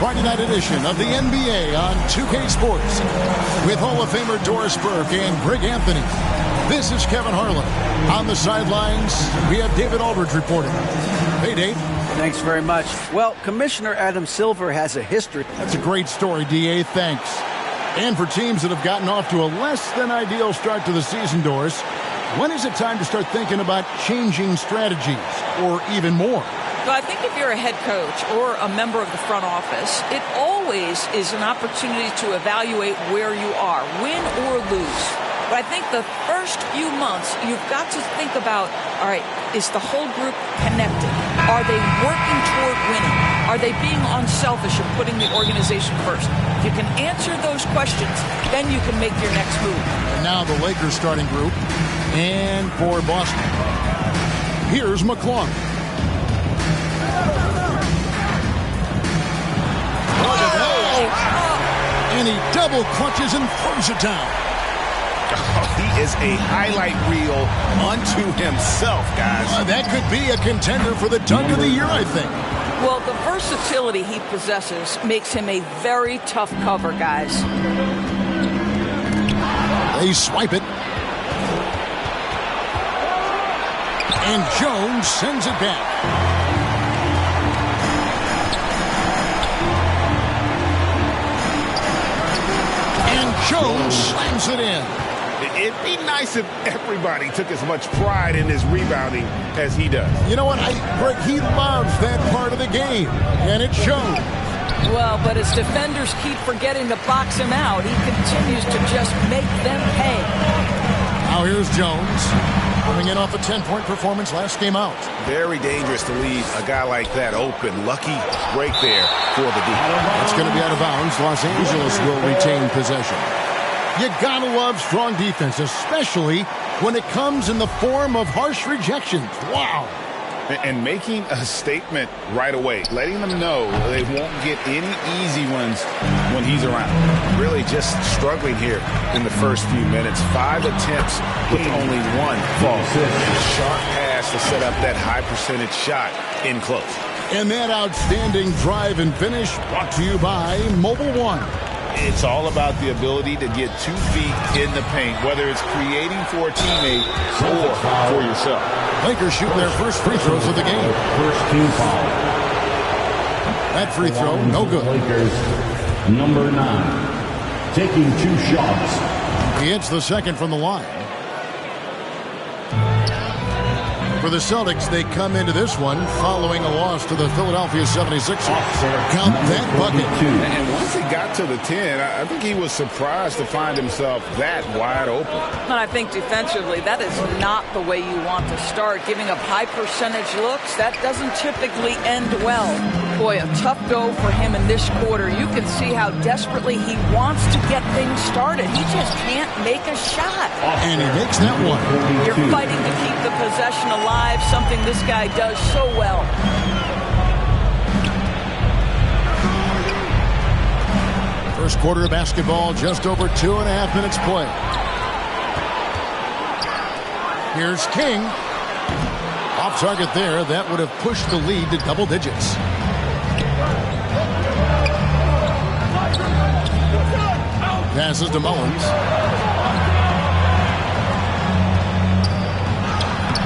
Friday night edition of the NBA on 2K Sports with Hall of Famer Doris Burke and Greg Anthony. This is Kevin Harlan. On the sidelines, we have David Aldridge reporting. Hey, Dave. Thanks very much. Well, Commissioner Adam Silver has a history. That's a great story, DA. Thanks. And for teams that have gotten off to a less than ideal start to the season, Doris, when is it time to start thinking about changing strategies or even more? Well, I think if you're a head coach or a member of the front office, it always is an opportunity to evaluate where you are, win or lose. But I think the first few months, you've got to think about, all right, is the whole group connected? Are they working toward winning? Are they being unselfish and putting the organization first? If you can answer those questions, then you can make your next move. And now the Lakers starting group. And for Boston, here's McClung. And he double clutches and throws it down. He is a highlight reel unto himself, guys. That could be a contender for the dunk of the year, I think. Well, the versatility he possesses makes him a very tough cover, guys. They swipe it. And Jones sends it back. Jones slams it in. It'd be nice if everybody took as much pride in his rebounding as he does. You know what? Greg, he loves that part of the game, and it shows. Well, but as defenders keep forgetting to box him out, he continues to just make them pay. Now here's Jones, coming in off a 10-point performance last game out. Very dangerous to leave a guy like that open. Lucky break there for the defense. It's going to be out of bounds. Los Angeles will retain possession. You gotta love strong defense, especially when it comes in the form of harsh rejections. Wow. And making a statement right away, letting them know they won't get any easy ones when he's around. Really just struggling here in the first few minutes. 5 attempts with only one fall. Sharp pass to set up that high percentage shot in close. And that outstanding drive and finish brought to you by Mobile One. It's all about the ability to get 2 feet in the paint, whether it's creating for a teammate or for yourself. Lakers shoot their first free throws of the game. First team foul. That free throw, no good. Lakers, number 9, taking 2 shots. He hits the second from the line. For the Celtics, they come into this one following a loss to the Philadelphia 76ers. Count that bucket. And once he got to the 10, I think he was surprised to find himself that wide open. And I think defensively, that is not the way you want to start. Giving up high percentage looks, that doesn't typically end well. Boy, a tough go for him in this quarter. You can see how desperately he wants to get things started. He just can't make a shot. And he makes that one. You're fighting to keep the possession alive, something this guy does so well. First quarter of basketball, just over 2.5 minutes play. Here's King. Off target there. That would have pushed the lead to double digits. Passes to Mullins.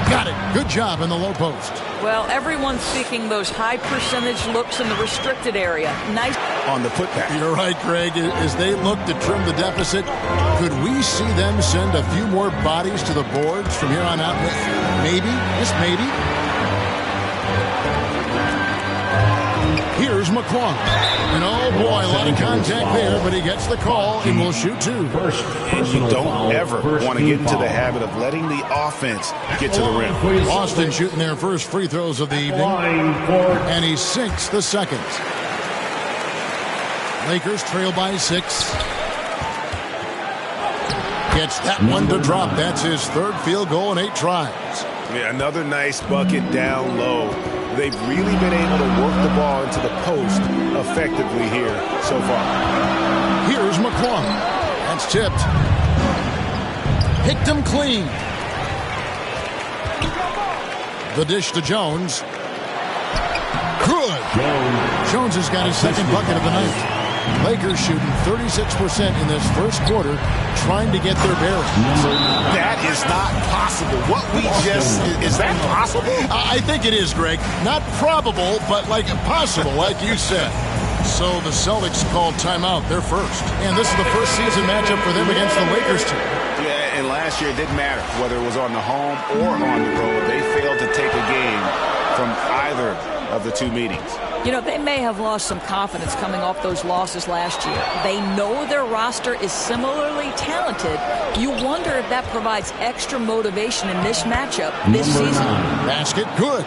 Got it. Good job in the low post. Well, everyone's seeking those high percentage looks in the restricted area. Nice on the putback. You're right, Greg. As they look to trim the deficit, could we see them send a few more bodies to the boards from here on out? Maybe. Just maybe. Here's McClung. And oh boy, a lot of contact there, but he gets the call and will shoot 2. And you don't ever want to get into the habit of letting the offense get to the rim. Boston shooting their first free throws of the evening. And he sinks the second. Lakers trail by 6. Gets that one to drop. That's his 3rd field goal in 8 tries. Yeah, another nice bucket down low. They've really been able to work the ball into the post effectively here so far. Here's McClung. That's tipped. Picked him clean. The dish to Jones. Good. Jones has got his second bucket of the night. Lakers shooting 36% in this first quarter, trying to get their bearings. That is not possible. What we just, is that possible? I think it is, Greg. Not probable, but like possible, like you said. So the Celtics called timeout. They're first. And this is the first season matchup for them against the Lakers team. Yeah, and last year it didn't matter whether it was on the home or on the road. They failed to take a game from either of the two meetings. You know, they may have lost some confidence coming off those losses last year. They know their roster is similarly talented. You wonder if that provides extra motivation in this matchup this season. Basket, good.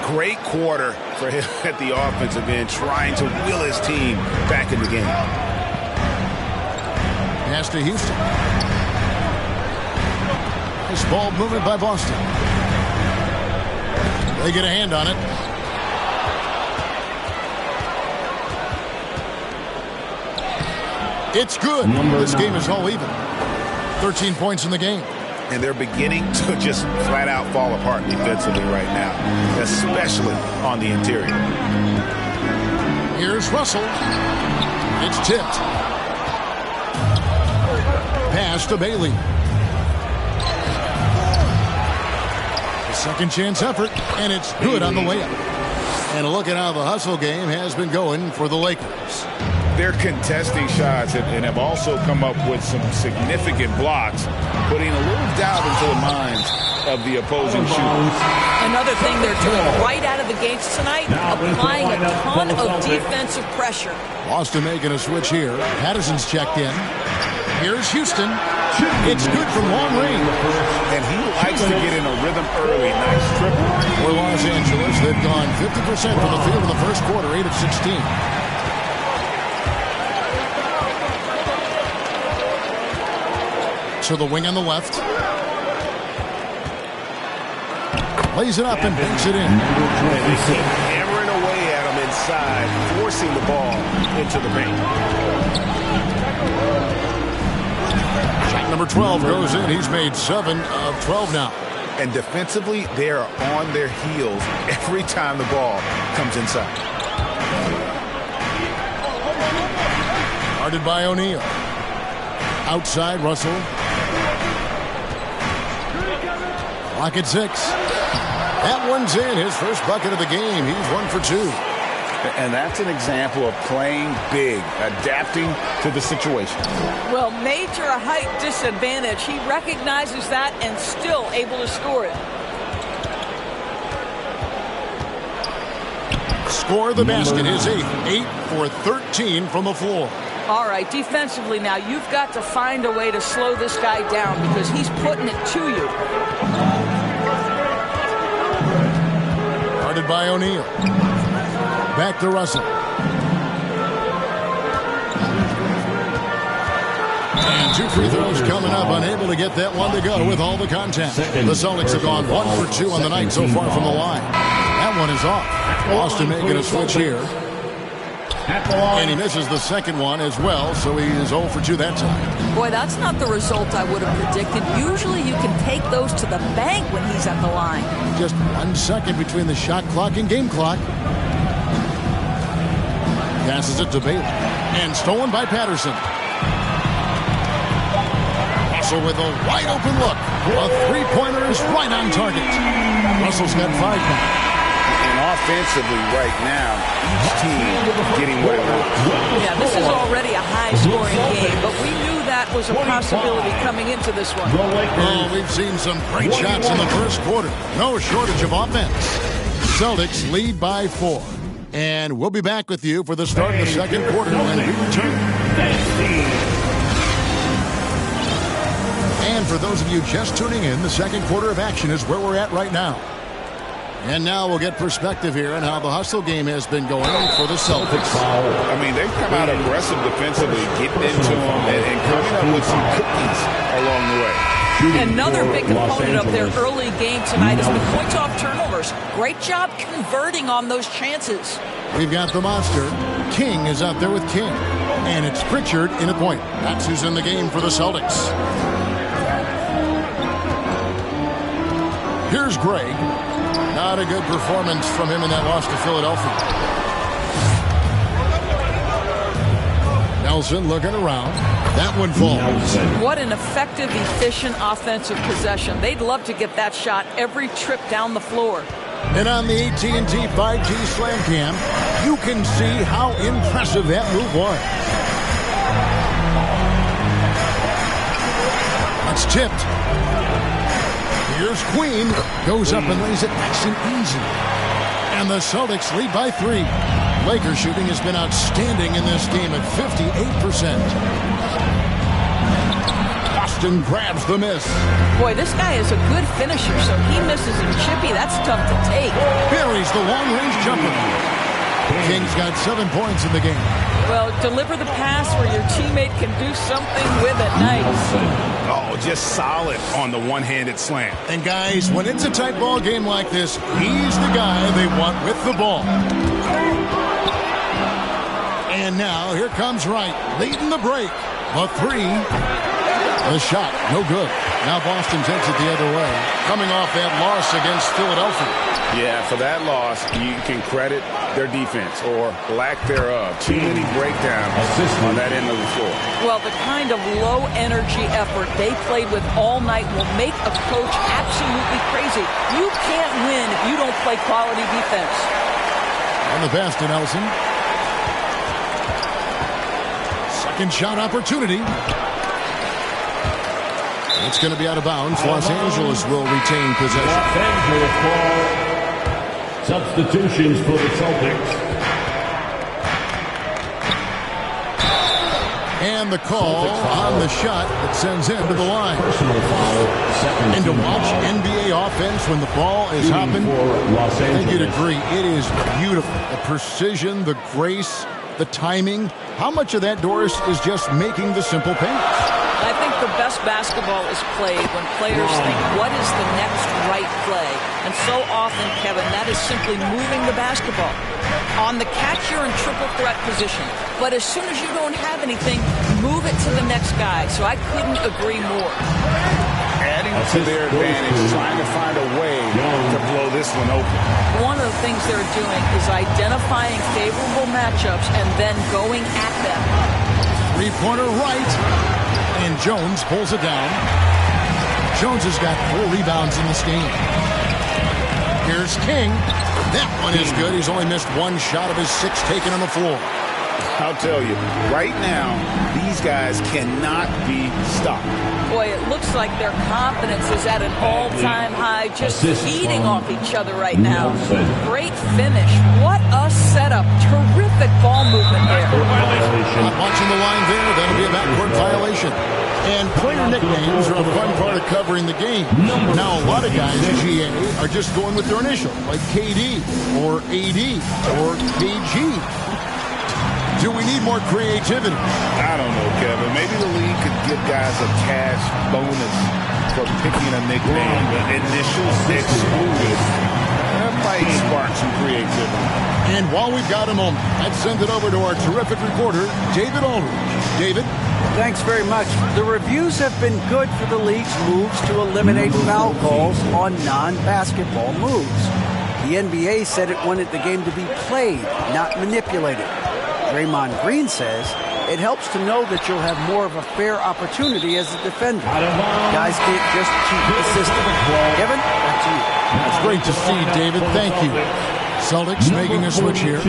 Great quarter for him at the offensive end, trying to will his team back in the game. Pass to Houston. Nice ball movement by Boston. They get a hand on it. It's good. This game is all even. 13 points in the game. And they're beginning to just flat out fall apart defensively right now, especially on the interior. Here's Russell. It's tipped. Pass to Bailey. A second chance effort, and it's good on the layup. And a look at how the hustle game has been going for the Lakers. They're contesting shots and have also come up with some significant blocks, putting a little doubt into the minds of the opposing shooters. Another thing they're doing right out of the gates tonight, applying a ton of defensive pressure. Boston making a switch here. Patterson's checked in. Here's Houston. It's good from long range. And he likes to get in a rhythm early. Nice triple. For Los Angeles, they've gone 50% from the field in the first quarter, 8 of 16. To the wing on the left. Lays it up and banks it in. And they keep hammering away at him inside, forcing the ball into the paint. Shot number 12 goes in. He's made 7 of 12 now. And defensively, they are on their heels every time the ball comes inside. Guarded by O'Neal. Outside, Russell. Clock at 6. That one's in. His first bucket of the game. He's 1 for 2. And that's an example of playing big, adapting to the situation. Well, major height disadvantage. He recognizes that and still able to score it. Score the basket. His 8th. 8 for 13 from the floor. All right, defensively now, you've got to find a way to slow this guy down because he's putting it to you. Guarded by O'Neal. Back to Russell. And 2 free throws coming up. Unable to get that one to go with all the contact. The Celtics have gone 1 for 2 on the night so far from the line. That one is off. Boston making a switch here. And he misses the second one as well, so he is 0 for 2 that time. Boy, that's not the result I would have predicted. Usually you can take those to the bank when he's at the line. Just 1 second between the shot clock and game clock. Passes it to Bailey. And stolen by Patterson. Russell with a wide open look. A three-pointer is right on target. Russell's got 5 now. And offensively right now, each team getting what it wants. Yeah, this is already a high-scoring game, but we knew that was a possibility coming into this one. Oh, we've seen some great shots in the first quarter. No shortage of offense. Celtics lead by 4. And we'll be back with you for the start of the second quarter when we return. And for those of you just tuning in, the second quarter of action is where we're at right now. And now we'll get perspective here on how the hustle game has been going for the Celtics. I mean, they've come out aggressive defensively, getting into them and coming up with some cookies along the way. Another big component of their early game tonight has been points off turnovers. Great job converting on those chances. We've got the monster. King is out there with King. And it's Pritchard in a point. That's who's in the game for the Celtics. Here's Greg. Not a good performance from him in that loss to Philadelphia. Nelson looking around. That one falls. What an effective, efficient offensive possession. They'd love to get that shot every trip down the floor. And on the AT&T 5G Slam Cam, you can see how impressive that move was. It's tipped. Here's Queen. Goes up and lays it nice and easy. And the Celtics lead by 3. Lakers shooting has been outstanding in this game at 58%. Boston grabs the miss. Boy, this guy is a good finisher, so he misses a chippy. That's tough to take. Buries the long-range jumper. Kings got 7 points in the game. Well, deliver the pass where your teammate can do something with it. Nice. Oh, just solid on the one-handed slam. And guys, when it's a tight ball game like this, he's the guy they want with the ball. And now, here comes Wright, leading the break. A 3. The shot, no good. Now Boston takes it the other way, coming off that loss against Philadelphia. Yeah, for that loss, you can credit their defense, or lack thereof. Too many breakdowns on that end of the floor. Well, the kind of low-energy effort they played with all night will make a coach absolutely crazy. You can't win if you don't play quality defense. On the pass to Nelson. Second shot opportunity. It's going to be out of bounds. Los Angeles will retain possession. Los Angeles ball. Substitutions for the Celtics. And the call on the shot that sends him to the line. Personal foul. And to watch NBA offense when the ball is hopping, I think you'd agree, it is beautiful. The precision, the grace, the timing. How much of that, Doris, is just making the simple pass? I think the best basketball is played when players think, what is the next right play? And so often, Kevin, that is simply moving the basketball. On the catch, you're in triple threat position. But as soon as you don't have anything, move it to the next guy. So I couldn't agree more. Adding to their advantage, trying to find a way to blow this one open. One of the things they're doing is identifying favorable matchups and then going at them. Three-pointer right. And Jones pulls it down. Jones has got 4 rebounds in this game. Here's King. That one is good. He's only missed 1 shot of his 6 taken on the floor. I'll tell you, right now, these guys cannot be stopped. Boy, it looks like their confidence is at an all-time high, just feeding off each other right now. Great finish. What a setup. Terrific ball movement there. Not watching the line there. That'll be a backcourt violation. And player nicknames are a fun part of covering the game. Now, a lot of guys, GA, are just going with their initial, like KD or AD or KG. Do we need more creativity? I don't know, Kevin. Maybe the league could give guys a cash bonus for picking a nickname. The initials excluded. That might spark some creativity. And while we've got a moment, let's send it over to our terrific reporter, David Aldridge. David? Thanks very much. The reviews have been good for the league's moves to eliminate foul calls on non-basketball moves. The NBA said it wanted the game to be played, not manipulated. Draymond Green says it helps to know that you'll have more of a fair opportunity as a defender. Guys can't just cheat the system. Kevin, back to you. That's great to see, David. Thank you. Celtics making a switch here.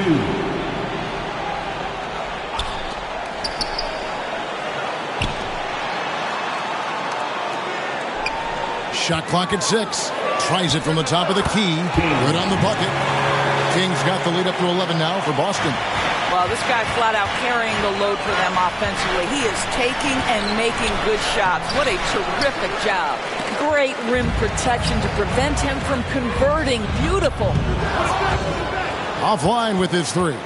Shot clock at 6. Tries it from the top of the key. Good on the bucket. Kings got the lead up to 11 now for Boston. Well, this guy flat out carrying the load for them offensively. He is taking and making good shots. What a terrific job. Great rim protection to prevent him from converting. Beautiful. Offline with his 3.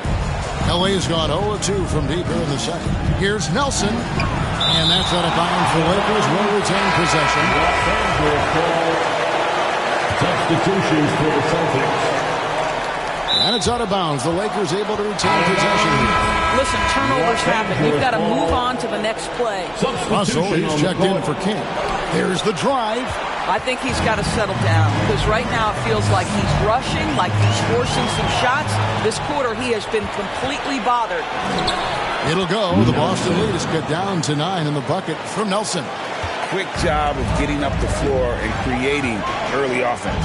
LA's gone 0-2 from deep here in the second. Here's Nelson. And that's out of bounds. The Lakers will retain possession. Substitutions for the Celtics. And it's out of bounds. The Lakers able to retain possession. Listen, turnover turnovers happen. You've got to move on to the next play. Russell is checked in for King. There's the drive. I think he's got to settle down because right now it feels like he's rushing, like he's forcing some shots. This quarter he has been completely bothered. It'll go. The Boston lead is cut down to 9 in the bucket from Nelson. Quick job of getting up the floor and creating early offense.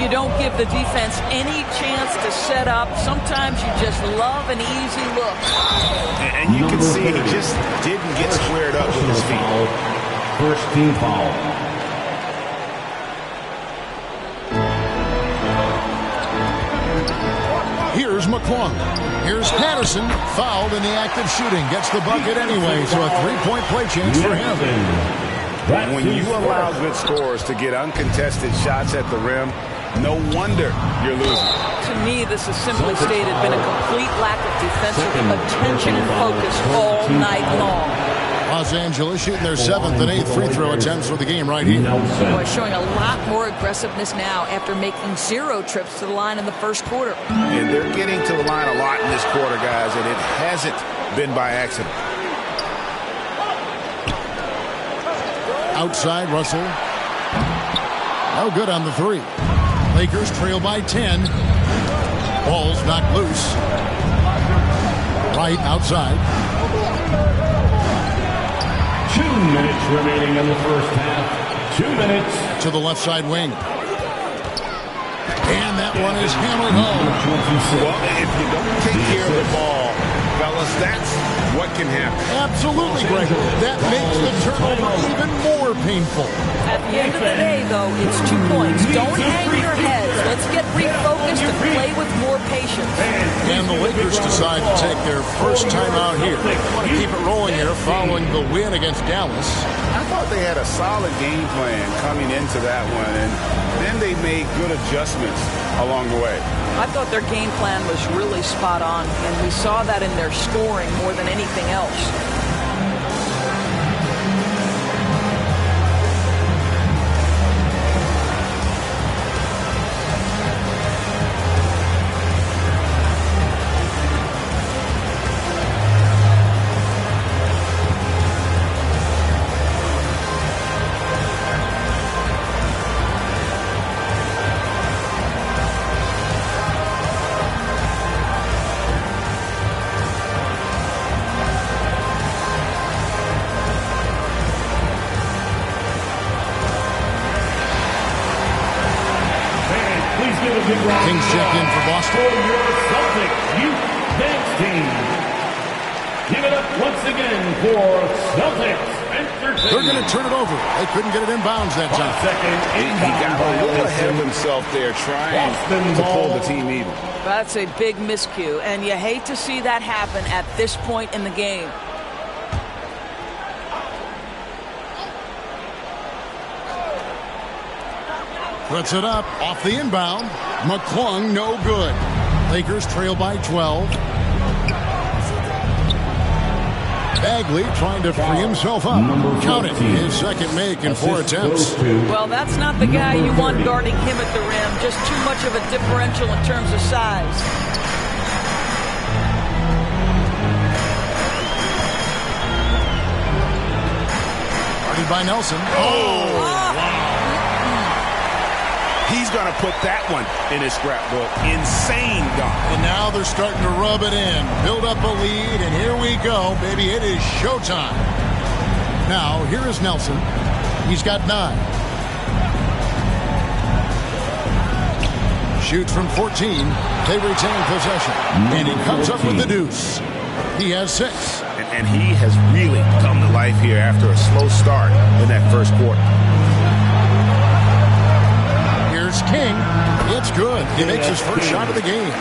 You don't give the defense any chance to set up. Sometimes you just love an easy look. And you can see he just didn't get squared up with his feet. First team foul. Here's McClung. Here's Patterson, fouled in the act of shooting. Gets the bucket anyway, so a three-point play chance for him. When you allow good scorers to get uncontested shots at the rim, no wonder you're losing. To me, this has simply stated been a complete lack of defensive attention and focus all night long. Los Angeles shooting their 7th and 8th free throw attempts for the game right here. Boy, showing a lot more aggressiveness now after making 0 trips to the line in the first quarter. And they're getting to the line a lot in this quarter, guys, and it hasn't been by accident. Outside, Russell. No good on the 3. Lakers trail by 10. Ball's knocked loose. Right outside. 2 minutes remaining in the first half. 2 minutes. To the left side wing. And that one is hammered home. Well, if you don't take care of the ball, fellas, that's what can happen. Absolutely, Greg. That makes the turnover even more painful. At the end of the day, though, it's 2 points. Don't hang your heads. Let's get refocused and play with more patience. And the Lakers decide to take their first time out here. Want to keep it rolling here following the win against Dallas. I thought they had a solid game plan coming into that one, and then they made good adjustments along the way. I thought their game plan was really spot on, and we saw that in their scoring more than anything else. Kings check in for Boston. For your Celtics youth dance team. Give it up once again for Celtics Entertainment. They're going to turn it over. They couldn't get it in bounds that time. He got a little ahead of himself there trying to pull the team even. That's a big miscue, and you hate to see that happen at this point in the game. Puts it up off the inbound. McClung, no good. Lakers trail by 12. Bagley trying to free himself up. Count it. His second make in 4 attempts. Well, that's not the guy you want guarding him at the rim. Just too much of a differential in terms of size. Guarded by Nelson. Oh, wow. He's going to put that one in his scrapbook. Insane dunk. And now they're starting to rub it in. Build up a lead, and here we go, baby. It is showtime. Now, here is Nelson. He's got 9. Shoots from 14. They retain possession. And he comes up with the deuce. He has 6. And he has really come to life here after a slow start in that first quarter. Here's King. It's good. He makes his first shot of the game.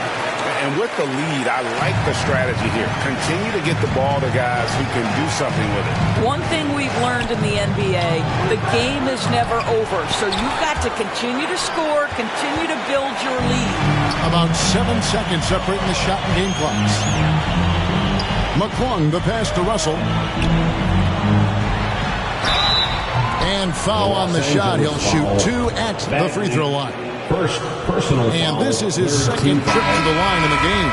And with the lead, I like the strategy here. Continue to get the ball to guys who can do something with it. One thing we've learned in the NBA, the game is never over. So you've got to continue to score, continue to build your lead. About 7 seconds separating the shot and game clocks. McClung, the pass to Russell. And foul on the shot. He'll shoot 2 at the free throw line. First personal and this is his second trip to the line in the game.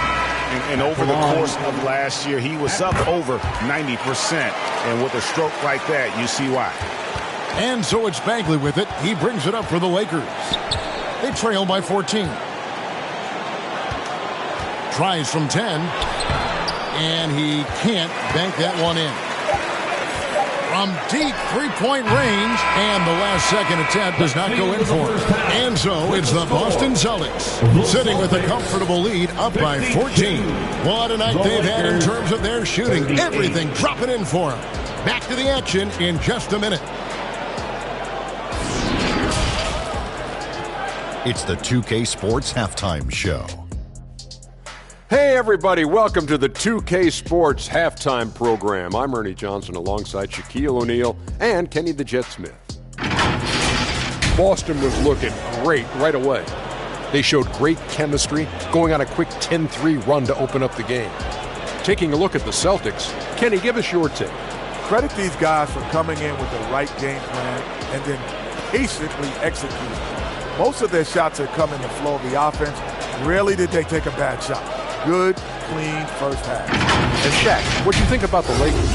And over the course of last year, he was up over 90%. And with a stroke like that, you see why. And so it's Bagley with it. He brings it up for the Lakers. They trail by 14. Tries from 10. And he can't bank that one in. From deep three-point range, and the last second attempt does not go in for him. And so it's the Boston Celtics sitting with a comfortable lead up by 14. What a night they've had in terms of their shooting. Everything dropping in for them. Back to the action in just a minute. It's the 2K Sports Halftime Show. Hey everybody, welcome to the 2K Sports Halftime Program. I'm Ernie Johnson alongside Shaquille O'Neal and Kenny the Jet Smith. Boston was looking great right away. They showed great chemistry, going on a quick 10-3 run to open up the game. Taking a look at the Celtics, Kenny, give us your take. Credit these guys for coming in with the right game plan and then patiently executing. Most of their shots are coming in the flow of the offense. Rarely did they take a bad shot. Good, clean first half. And Shaq, what do you think about the Lakers?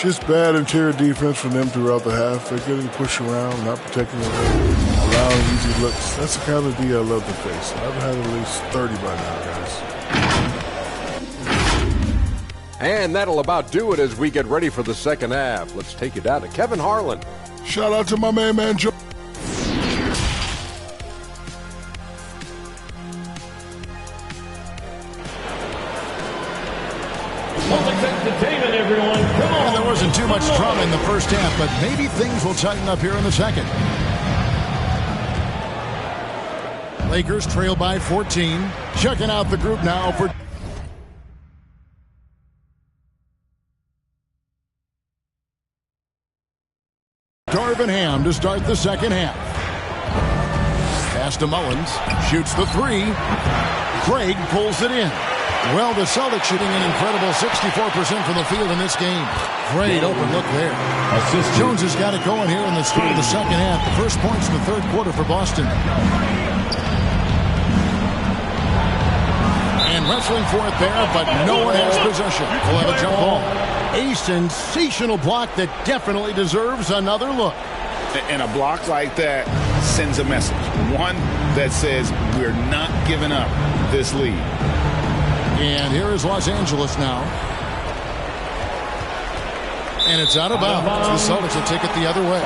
Just bad interior defense from them throughout the half. They're getting pushed around, not protecting the rim, allowing easy looks. That's the kind of D I love to face. I've had at least 30 by now, guys. And that'll about do it as we get ready for the second half. Let's take you down to Kevin Harlan. Shout out to my man Joe. And there wasn't too much drama in the first half, but maybe things will tighten up here in the second. Lakers trail by 14. Checking out the group now for Darvin Ham to start the second half. Pass to Mullins. Shoots the three. Craig pulls it in. Well, the Celtics shooting an incredible 64% from the field in this game. Great open look there. Jones has got it going here in the start of the second half. The first points in the third quarter for Boston. And wrestling for it there, but no one has possession. We'll have a jump ball. A sensational block that definitely deserves another look. And a block like that sends a message. One that says we're not giving up this lead. And here is Los Angeles now. And it's out of bounds. The Celtics will take it the other way.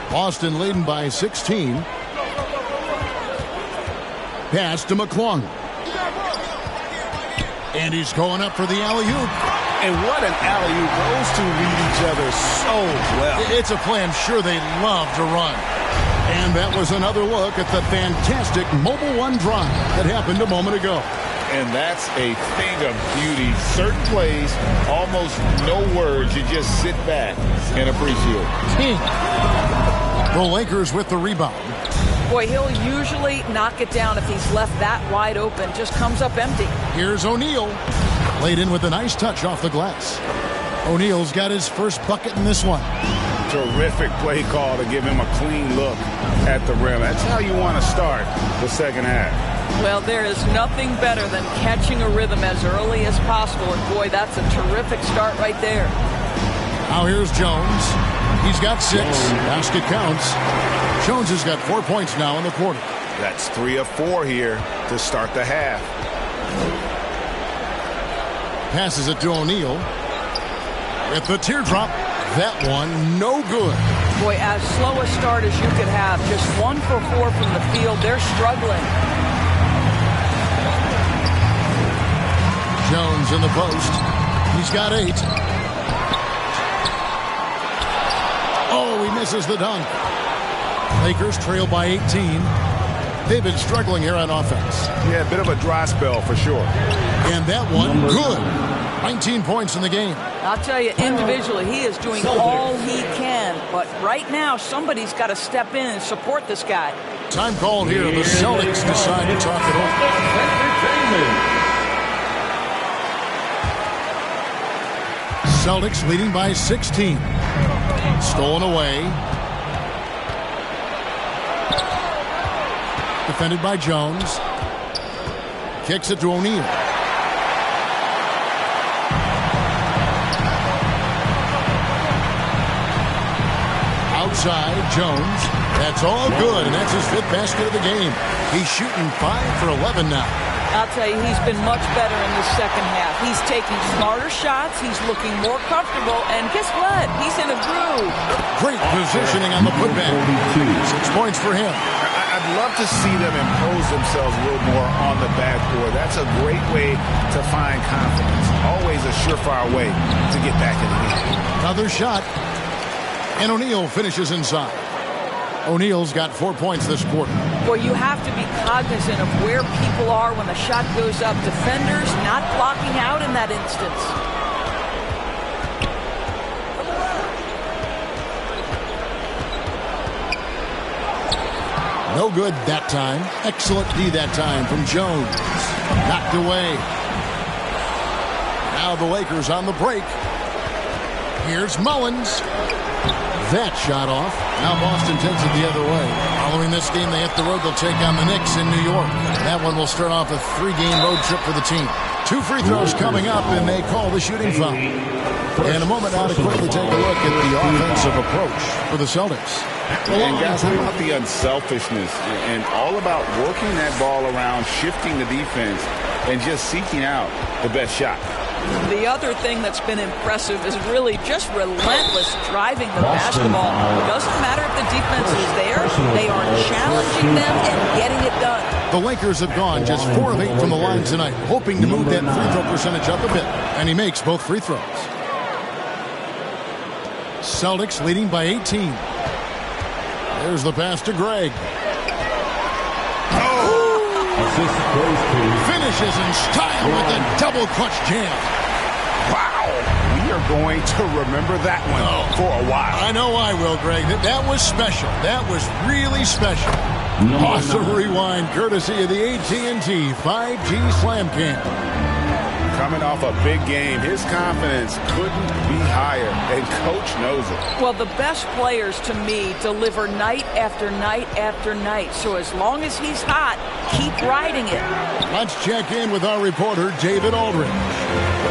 Boston leading by 16. Pass to McClung. And he's going up for the alley-oop. And what an alley-oop. Those two read each other so well. It's a play I'm sure they love to run. And that was another look at the fantastic Mobile One drive that happened a moment ago. And that's a thing of beauty. Certain plays, almost no words. You just sit back and appreciate it. The Lakers with the rebound. Boy, he'll usually knock it down if he's left that wide open. Just comes up empty. Here's O'Neal. Laid in with a nice touch off the glass. O'Neal's got his first bucket in this one. Terrific play call to give him a clean look at the rim. That's how you want to start the second half. Well, there is nothing better than catching a rhythm as early as possible. And boy, that's a terrific start right there. Now here's Jones. He's got 6. Basket counts. Jones has got 4 points now in the quarter. That's 3 of 4 here to start the half. Passes it to O'Neal. With the teardrop. That one, no good. Boy, as slow a start as you could have. Just 1 for 4 from the field. They're struggling. Jones in the post. He's got 8. Oh, he misses the dunk. Lakers trail by 18. They've been struggling here on offense. Yeah, a bit of a dry spell for sure. And that one, good. 19 points in the game. I'll tell you, individually, he is doing all he can. But right now, somebody's got to step in and support this guy. Time called here. The Celtics decide to talk it over. Celtics leading by 16. Stolen away. Defended by Jones. Kicks it to O'Neal. Outside, Jones. That's all good, and that's his 5th basket of the game. He's shooting 5 for 11 now. I'll tell you, he's been much better in the second half. He's taking smarter shots. He's looking more comfortable. And guess what? He's in a groove. Great positioning on the putback. 6 points for him. I'd love to see them impose themselves a little more on the backboard. That's a great way to find confidence. Always a surefire way to get back in the game. Another shot. And O'Neal finishes inside. O'Neal's got 4 points this quarter. Well, you have to be cognizant of where people are when the shot goes up. Defenders not blocking out in that instance. No good that time. Excellent D that time from Jones. Knocked away. Now the Lakers on the break. Here's Mullins. That shot off. Now Boston takes it the other way. Following this game, they hit the road. They'll take on the Knicks in New York. That one will start off a 3-game road trip for the team. 2 free throws coming up, and they call the shooting foul. In a moment now to quickly take a look at the offensive approach for the Celtics. And guys, how about the unselfishness and all about working that ball around, shifting the defense, and just seeking out the best shot. The other thing that's been impressive is really just relentless driving the basketball. It doesn't matter if the defense is there. They are challenging them and getting it done. The Lakers have gone just 4 of 8 from the line tonight, hoping to move that free throw percentage up a bit. And he makes both free throws. Celtics leading by 18. There's the pass to Greg. Finishes in style with a double clutch jam. Wow. We are going to remember that one for a while. I know I will, Greg. That was special. That was really special. Awesome rewind courtesy of the AT&T 5G Slam Cam. Coming off a big game, his confidence couldn't be higher, and Coach knows it. Well, the best players, to me, deliver night after night after night. So as long as he's hot, keep riding it. Let's check in with our reporter, David Aldridge.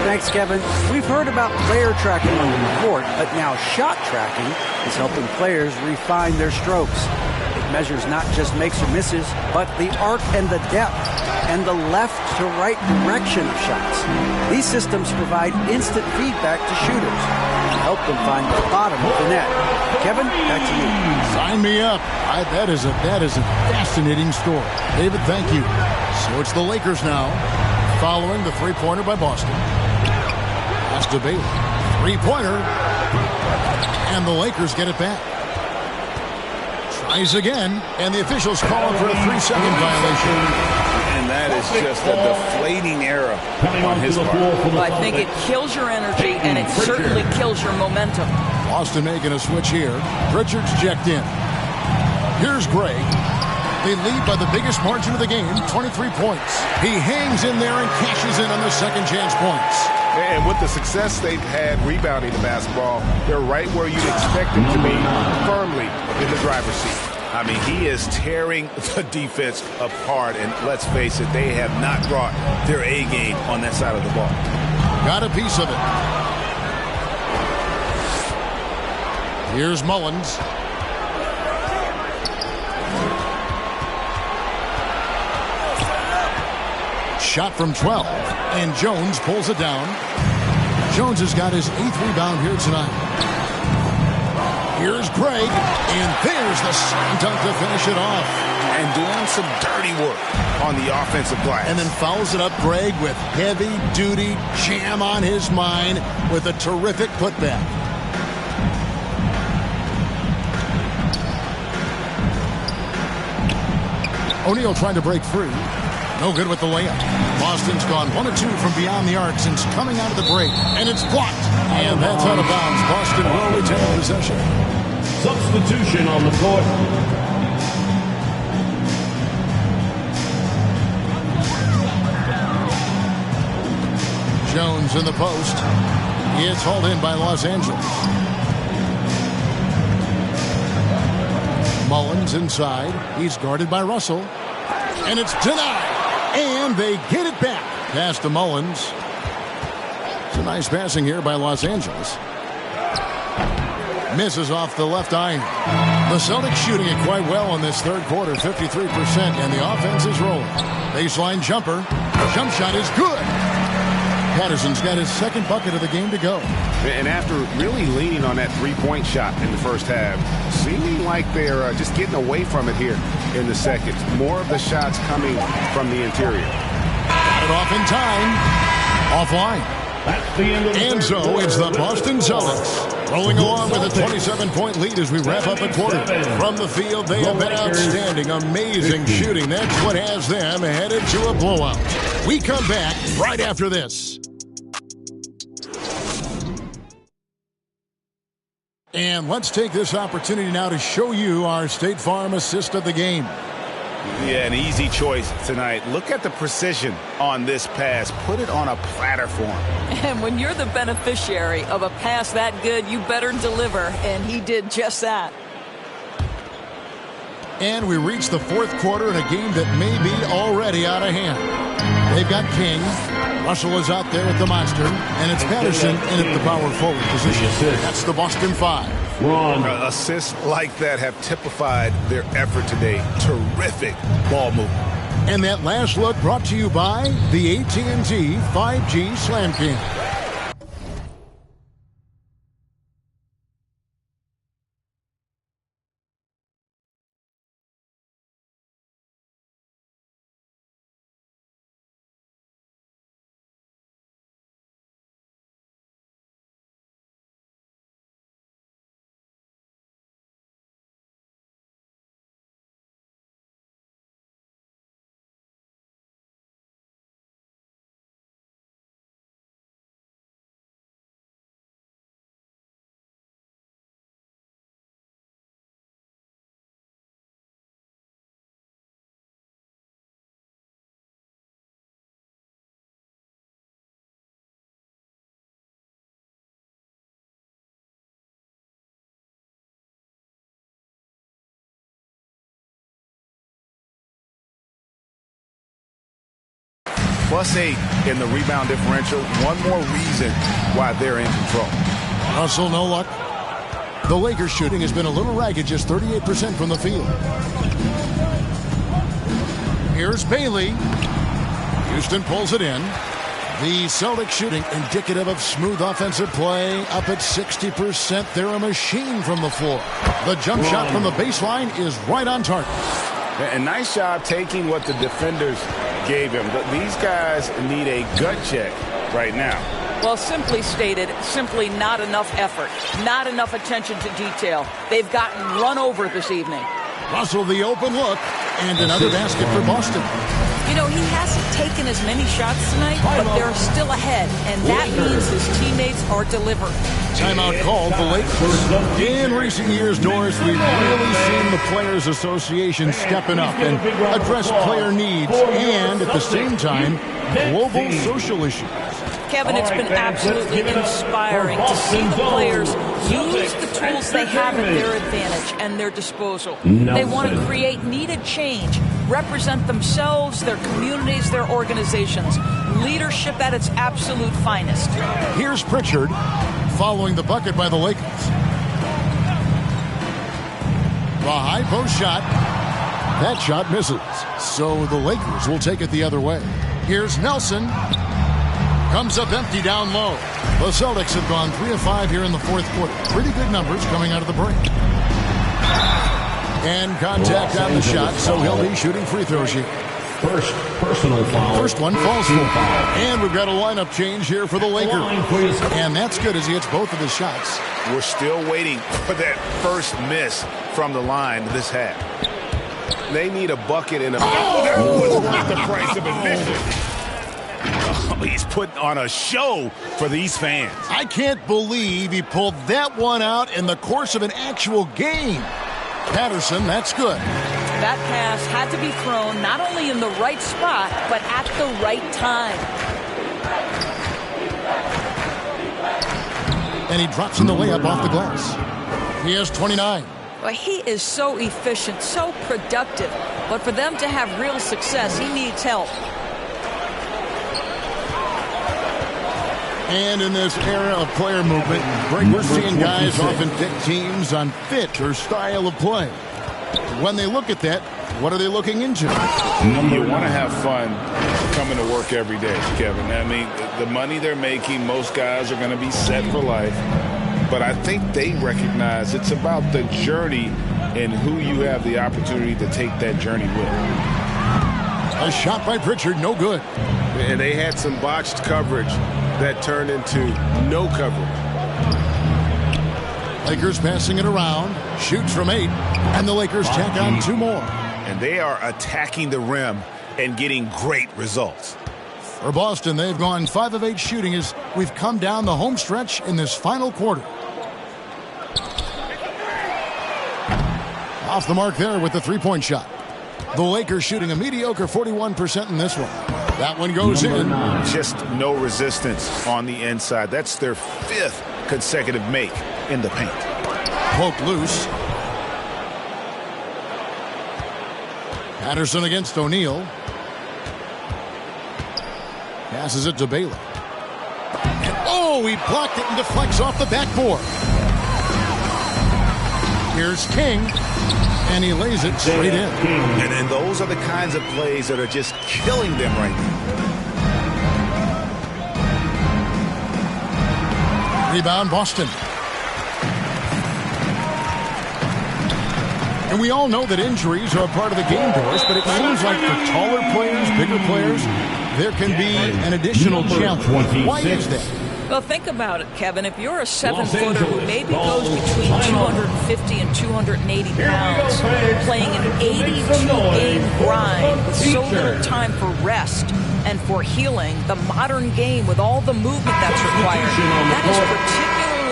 Thanks, Kevin. We've heard about player tracking on the report, but now shot tracking is helping players refine their strokes. It measures not just makes or misses, but the arc and the depth and the left to right direction of shots. These systems provide instant feedback to shooters and help them find the bottom of the net. Kevin, back to you. Sign me up. That is a fascinating story. David, thank you. So it's the Lakers now, following the three-pointer by Boston. Pass to Bailey. Three-pointer. And the Lakers get it back. Tries again, and the officials call him for a 3-second violation. And that is just a deflating error on his part. Well, I think it kills your energy, and it certainly kills your momentum. Boston making a switch here. Pritchard's checked in. Here's Greg. They lead by the biggest margin of the game, 23 points. He hangs in there and cashes in on the second chance points. And with the success they've had rebounding the basketball, they're right where you'd expect them to be, firmly in the driver's seat. I mean, he is tearing the defense apart, and let's face it, they have not brought their A game on that side of the ball. Got a piece of it. Here's Mullins. Shot from 12, and Jones pulls it down. Jones has got his 8th rebound here tonight. Here's Greg, and there's the slam dunk to finish it off. And doing some dirty work on the offensive glass. And then fouls it up Greg with heavy-duty jam on his mind with a terrific putback. O'Neal trying to break free. No good with the layup. Boston's gone 1 of 2 from beyond the arc since coming out of the break. And it's blocked. And that's out of bounds. Boston will retain possession. Substitution on the court. Jones in the post. It's hauled in by Los Angeles. Mullins inside. He's guarded by Russell. And it's denied. And they get it back past the Mullins. It's a nice passing here by Los Angeles. Misses off the left iron. The Celtics shooting it quite well in this third quarter, 53%, and the offense is rolling. Baseline jumper. Jump shot is good. Patterson's got his second bucket of the game to go. And after really leaning on that three-point shot in the first half, seeming like they're just getting away from it here in the second. More of the shots coming from the interior. Got it off in time. Offline. And so it's the Boston Celtics rolling along with a 27-point lead as we wrap up a quarter. From the field, they have been outstanding. Amazing shooting. That's what has them headed to a blowout. We come back right after this. And let's take this opportunity now to show you our State Farm assist of the game. Yeah, an easy choice tonight. Look at the precision on this pass. Put it on a platter for him. And when you're the beneficiary of a pass that good, you better deliver. And he did just that. And we reach the fourth quarter in a game that may be already out of hand. They've got King. Russell is out there at the monster. And it's Patterson in at the power forward position. That's the Boston Five. Assists like that have typified their effort today. Terrific ball movement. And that last look brought to you by the AT&T 5G Slam Cam. +8 in the rebound differential. One more reason why they're in control. Russell, no luck. The Lakers shooting has been a little ragged, just 38% from the field. Here's Bailey. Houston pulls it in. The Celtics shooting indicative of smooth offensive play, up at 60%. They're a machine from the floor. The jump shot from the baseline is right on target. And nice job taking what the defenders gave him. But these guys need a gut check right now. Well, simply stated, simply not enough effort, not enough attention to detail. They've gotten run over this evening. Russell, the open look, and another basket for Boston. You know, he hasn't taken as many shots tonight, but they're still ahead, and that means his teammates are delivering. Timeout called the Lakers. In recent years, Doris, we've really seen the Players Association stepping up and address player needs and, at the same time, global social issues. Kevin, it's been absolutely inspiring to see the players use the tools they have at their advantage and their disposal. They want to create needed change, represent themselves, their communities, their organizations. Leadership at its absolute finest. Here's Pritchard following the bucket by the Lakers. The high post shot. That shot misses. So the Lakers will take it the other way. Here's Nelson. Comes up empty down low. The Celtics have gone 3 of 5 here in the fourth quarter. Pretty good numbers coming out of the break. And contact on the shot, so he'll be shooting free throws here. First personal foul. First one falls for. And we've got a lineup change here for the Lakers. And that's good as he hits both of his shots. We're still waiting for that first miss from the line this half. They need a bucket and a... Oh, that was worth the price of admission. Oh, he's putting on a show for these fans. I can't believe he pulled that one out in the course of an actual game. Patterson, that's good. That pass had to be thrown not only in the right spot, but at the right time. And he drops in the layup off the glass. He has 29. Well, he is so efficient, so productive. But for them to have real success, he needs help. And in this era of player movement, we're seeing guys often pick teams on fit or style of play. When they look at that, what are they looking into? You want to have fun coming to work every day, Kevin. I mean, the money they're making, most guys are going to be set for life. But I think they recognize it's about the journey and who you have the opportunity to take that journey with. A shot by Pritchard, no good. And they had some botched coverage that turned into no coverage. Lakers passing it around, shoots from 8, and the Lakers tack on 2 more. And they are attacking the rim and getting great results. For Boston, they've gone 5 of 8 shooting as we've come down the home stretch in this final quarter. Off the mark there with the 3-point shot. The Lakers shooting a mediocre 41% in this one. That one goes in. Just no resistance on the inside. That's their 5th consecutive make in the paint. Poked loose. Patterson against O'Neal. Passes it to Bailey. And oh, he blocked it and deflects off the backboard. Here's King. And he lays it straight in. And then those are the kinds of plays that are just killing them right now. Rebound, Boston. And we all know that injuries are a part of the game, Doris, but it seems like for taller players, bigger players, there can be an additional challenge. Why is that? Well, think about it, Kevin. If you're a 7-footer who maybe goes between 250 and 280 pounds, playing an 82-game grind with so little time for rest and for healing, the modern game with all the movement that's required, that is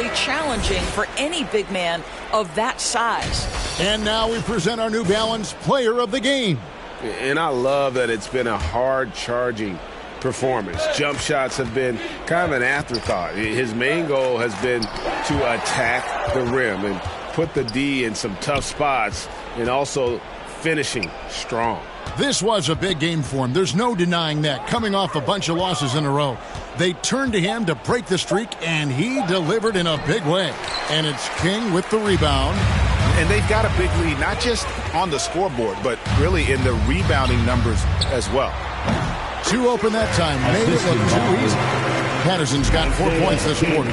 particularly challenging for any big man of that size. And now we present our New Balance Player of the Game. And I love that it's been a hard-charging performance. Jump shots have been kind of an afterthought. His main goal has been to attack the rim and put the D in some tough spots and also finishing strong. This was a big game for him. There's no denying that. Coming off a bunch of losses in a row, they turned to him to break the streak, and he delivered in a big way. And it's King with the rebound. And they've got a big lead, not just on the scoreboard, but really in the rebounding numbers as well. 2 open that time. Made it look too easy. Patterson's got 4 points this quarter.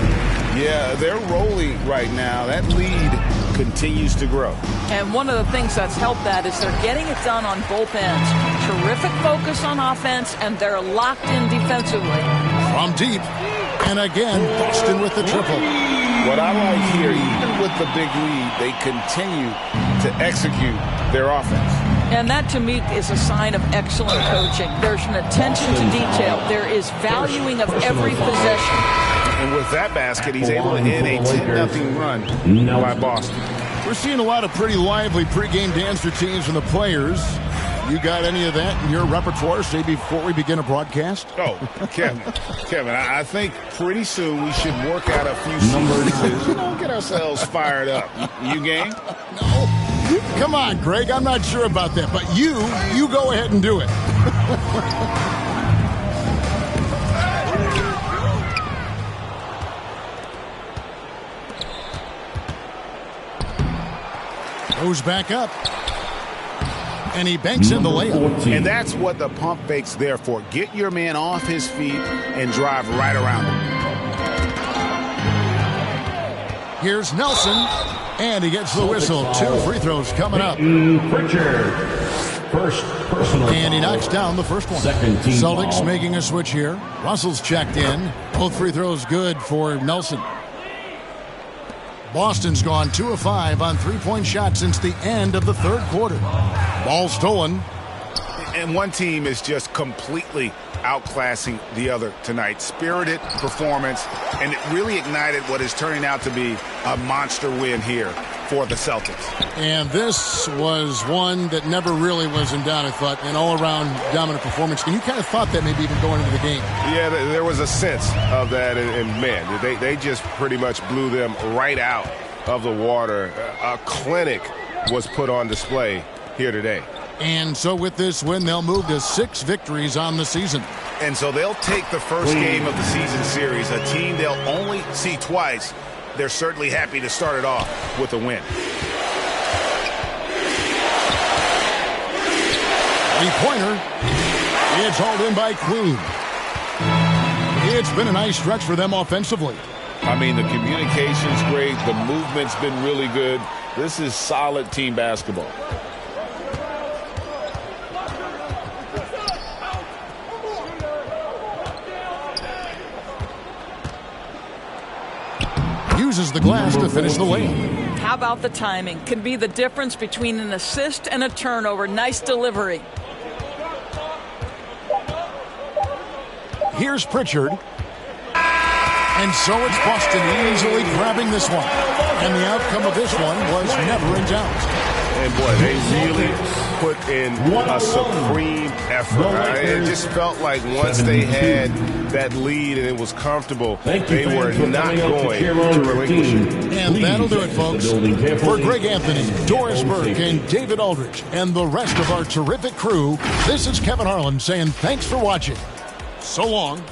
Yeah, they're rolling right now. That lead continues to grow. And one of the things that's helped that is they're getting it done on both ends. Terrific focus on offense, and they're locked in defensively. From deep. And again, Boston with the triple. What I like here, even with the big lead, they continue to execute their offense. And that, to me, is a sign of excellent coaching. There's an attention to detail. There is valuing of every possession. And with that basket, he's able to end a 10-0 run by Boston. We're seeing a lot of pretty lively pregame dance routines from the players. You got any of that in your repertoire, say, before we begin a broadcast? Oh, Kevin, I think pretty soon we should work out a few sequences. Get ourselves fired up. You game? No. Come on, Greg. I'm not sure about that, but you go ahead and do it. Goes back up. And he banks in the layup. And that's what the pump fake's there for. Get your man off his feet and drive right around him. Here's Nelson. And he gets the whistle. 2 free throws coming up. Pritchard. First personal and he knocks down the first one. Celtics ball. Making a switch here. Russell's checked in. Both free throws good for Nelson. Boston's gone 2 of 5 on 3-point shots since the end of the third quarter. Ball stolen. And one team is just completely outclassing the other tonight. Spirited performance, and it really ignited what is turning out to be a monster win here for the Celtics. And this was one that never really was in doubt, I thought, an all-around dominant performance. And you kind of thought that maybe even going into the game. Yeah, there was a sense of that, and man, they just pretty much blew them right out of the water. A clinic was put on display here today. And so with this win, they'll move to 6 victories on the season. And so they'll take the first game of the season series, a team they'll only see twice. They're certainly happy to start it off with a win. Three-pointer. It's hauled in by Clune. It's been a nice stretch for them offensively. I mean, the communication's great. The movement's been really good. This is solid team basketball. Uses the glass to finish the lane. How about the timing? Can be the difference between an assist and a turnover. Nice delivery. Here's Pritchard. And so it's Boston easily grabbing this one. And the outcome of this one was never in doubt. And boy, they really put in a supreme effort. It just felt like once they had that lead and it was comfortable, they were not going to relinquish it. And that'll do it, folks. For Greg Anthony, Doris Burke, and David Aldridge, and the rest of our terrific crew, this is Kevin Harlan saying thanks for watching. So long.